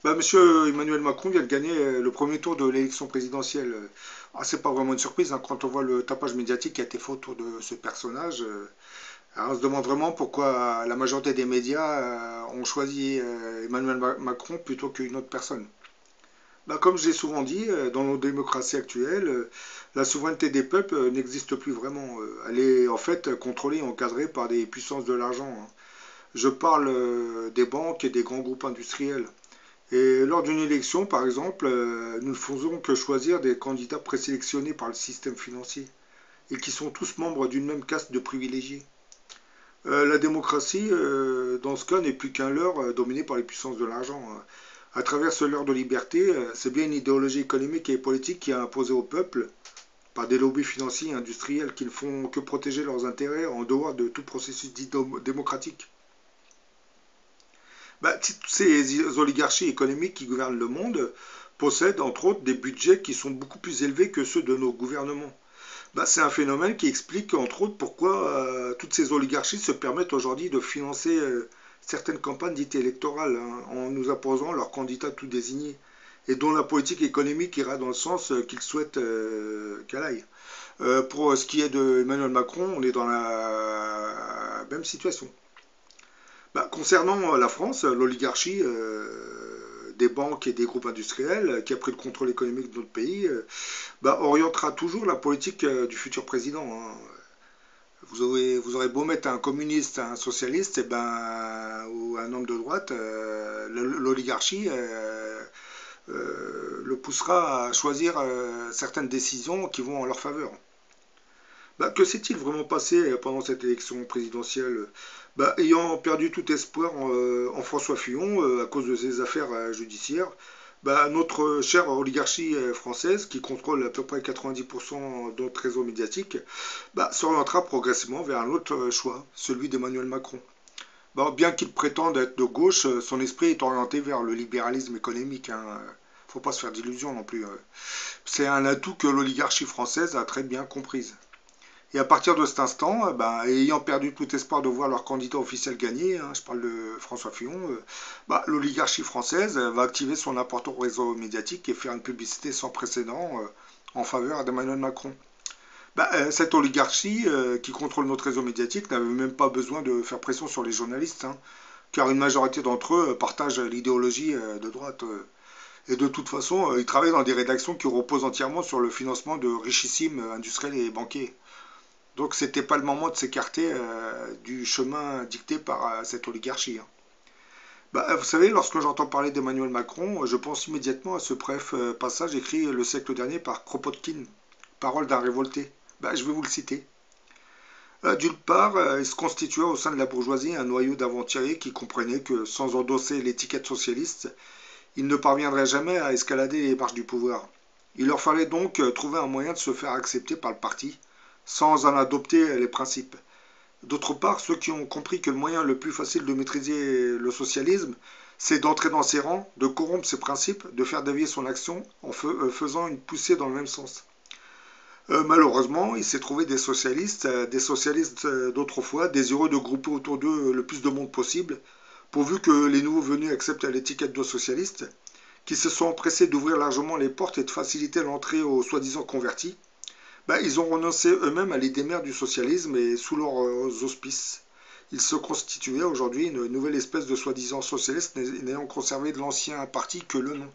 Monsieur Emmanuel Macron vient de gagner le premier tour de l'élection présidentielle. C'est pas vraiment une surprise hein, quand on voit le tapage médiatique qui a été fait autour de ce personnage. On se demande vraiment pourquoi la majorité des médias ont choisi Emmanuel Macron plutôt qu'une autre personne. Comme je l'ai souvent dit, dans nos démocraties actuelles, la souveraineté des peuples n'existe plus vraiment. Elle est en fait contrôlée et encadrée par des puissances de l'argent, hein. Je parle des banques et des grands groupes industriels. Et lors d'une élection, par exemple, nous ne faisons que choisir des candidats présélectionnés par le système financier et qui sont tous membres d'une même caste de privilégiés. La démocratie, dans ce cas, n'est plus qu'un leurre dominé par les puissances de l'argent, hein. À travers ce leurre de liberté, c'est bien une idéologie économique et politique qui a imposé au peuple, par des lobbies financiers et industriels qui ne font que protéger leurs intérêts en dehors de tout processus dit démocratique. Toutes ces oligarchies économiques qui gouvernent le monde possèdent entre autres des budgets qui sont beaucoup plus élevés que ceux de nos gouvernements. C'est un phénomène qui explique entre autres pourquoi toutes ces oligarchies se permettent aujourd'hui de financer certaines campagnes dites électorales, hein, en nous imposant leurs candidats tout désignés et dont la politique économique ira dans le sens qu'ils souhaitent qu'elle aille. Pour ce qui est de Emmanuel Macron, on est dans la même situation. Concernant la France, l'oligarchie des banques et des groupes industriels qui a pris le contrôle économique de notre pays orientera toujours la politique du futur président, hein. Vous aurez beau mettre un communiste, un socialiste, ou un homme de droite, l'oligarchie le poussera à choisir certaines décisions qui vont en leur faveur. Que s'est-il vraiment passé pendant cette élection présidentielle? Ayant perdu tout espoir en François Fillon à cause de ses affaires judiciaires, notre chère oligarchie française, qui contrôle à peu près 90% de notre réseau médiatique, s'orientera progressivement vers un autre choix, celui d'Emmanuel Macron. Bien qu'il prétende être de gauche, son esprit est orienté vers le libéralisme économique, hein. Faut pas se faire d'illusions non plus. C'est un atout que l'oligarchie française a très bien comprise. Et à partir de cet instant, ayant perdu tout espoir de voir leur candidat officiel gagner, hein, je parle de François Fillon, l'oligarchie française va activer son important réseau médiatique et faire une publicité sans précédent en faveur d'Emmanuel Macron. Cette oligarchie qui contrôle notre réseau médiatique n'avait même pas besoin de faire pression sur les journalistes, hein, car une majorité d'entre eux partagent l'idéologie de droite. Et de toute façon, ils travaillent dans des rédactions qui reposent entièrement sur le financement de richissimes industriels et banquiers. Donc c'était pas le moment de s'écarter du chemin dicté par cette oligarchie, hein. Vous savez, lorsque j'entends parler d'Emmanuel Macron, je pense immédiatement à ce bref passage écrit le siècle dernier par Kropotkin, Parole d'un révolté. Je vais vous le citer. D'une part, il se constitua au sein de la bourgeoisie un noyau d'aventuriers qui comprenaient que, sans endosser l'étiquette socialiste, ils ne parviendraient jamais à escalader les marches du pouvoir. Il leur fallait donc trouver un moyen de se faire accepter par le parti, sans en adopter les principes. D'autre part, ceux qui ont compris que le moyen le plus facile de maîtriser le socialisme, c'est d'entrer dans ses rangs, de corrompre ses principes, de faire dévier son action en faisant une poussée dans le même sens. Malheureusement, il s'est trouvé des socialistes d'autrefois, désireux de grouper autour d'eux le plus de monde possible, pourvu que les nouveaux venus acceptent l'étiquette de socialiste, qui se sont empressés d'ouvrir largement les portes et de faciliter l'entrée aux soi-disant convertis. Ils ont renoncé eux-mêmes à l'idée mère du socialisme et sous leurs auspices, il se constituait aujourd'hui une nouvelle espèce de soi-disant socialiste n'ayant conservé de l'ancien parti que le nom.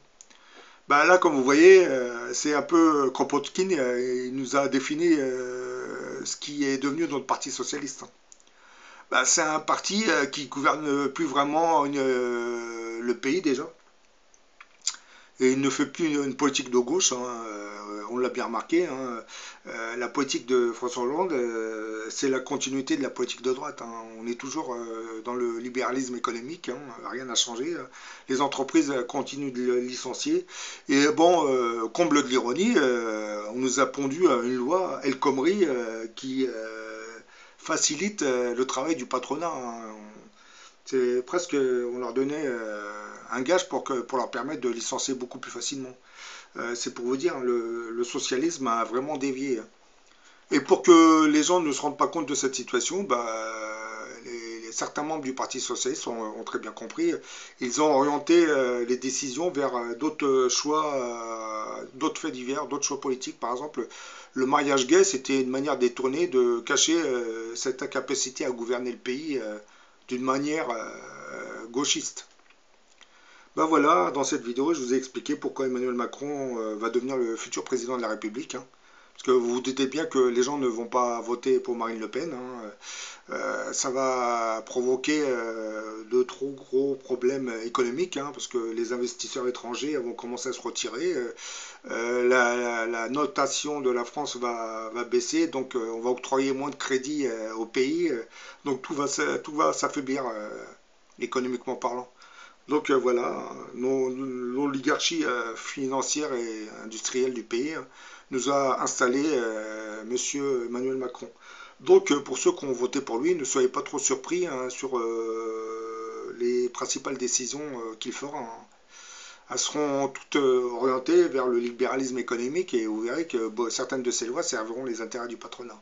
Là, comme vous voyez, c'est un peu Kropotkin, il nous a défini ce qui est devenu notre parti socialiste, hein. C'est un parti qui gouverne plus vraiment le pays déjà. Et il ne fait plus une politique de gauche, hein, on l'a bien remarqué, hein. La politique de François Hollande, c'est la continuité de la politique de droite, hein. On est toujours dans le libéralisme économique, hein, rien n'a changé. Les entreprises continuent de licencier. Et bon, comble de l'ironie, on nous a pondu une loi El Khomri qui facilite le travail du patronat, hein. C'est presque, on leur donnait un gage pour leur permettre de licencier beaucoup plus facilement. C'est pour vous dire, le socialisme a vraiment dévié. Et pour que les gens ne se rendent pas compte de cette situation, certains membres du Parti socialiste ont très bien compris. Ils ont orienté les décisions vers d'autres choix, d'autres faits divers, d'autres choix politiques. Par exemple, le mariage gay, c'était une manière détournée de cacher cette incapacité à gouverner le pays d'une manière gauchiste. Ben voilà, dans cette vidéo, je vous ai expliqué pourquoi Emmanuel Macron va devenir le futur président de la République, hein. Parce que vous vous doutez bien que les gens ne vont pas voter pour Marine Le Pen, hein. Ça va provoquer de trop gros problèmes économiques, hein, parce que les investisseurs étrangers vont commencer à se retirer. La notation de la France va baisser, donc on va octroyer moins de crédits au pays. Donc tout va s'affaiblir économiquement parlant. Donc voilà, l'oligarchie financière et industrielle du pays nous a installé Monsieur Emmanuel Macron. Donc pour ceux qui ont voté pour lui, ne soyez pas trop surpris, hein, sur les principales décisions qu'il fera, hein. Elles seront toutes orientées vers le libéralisme économique et vous verrez que bon, certaines de ces lois serviront les intérêts du patronat.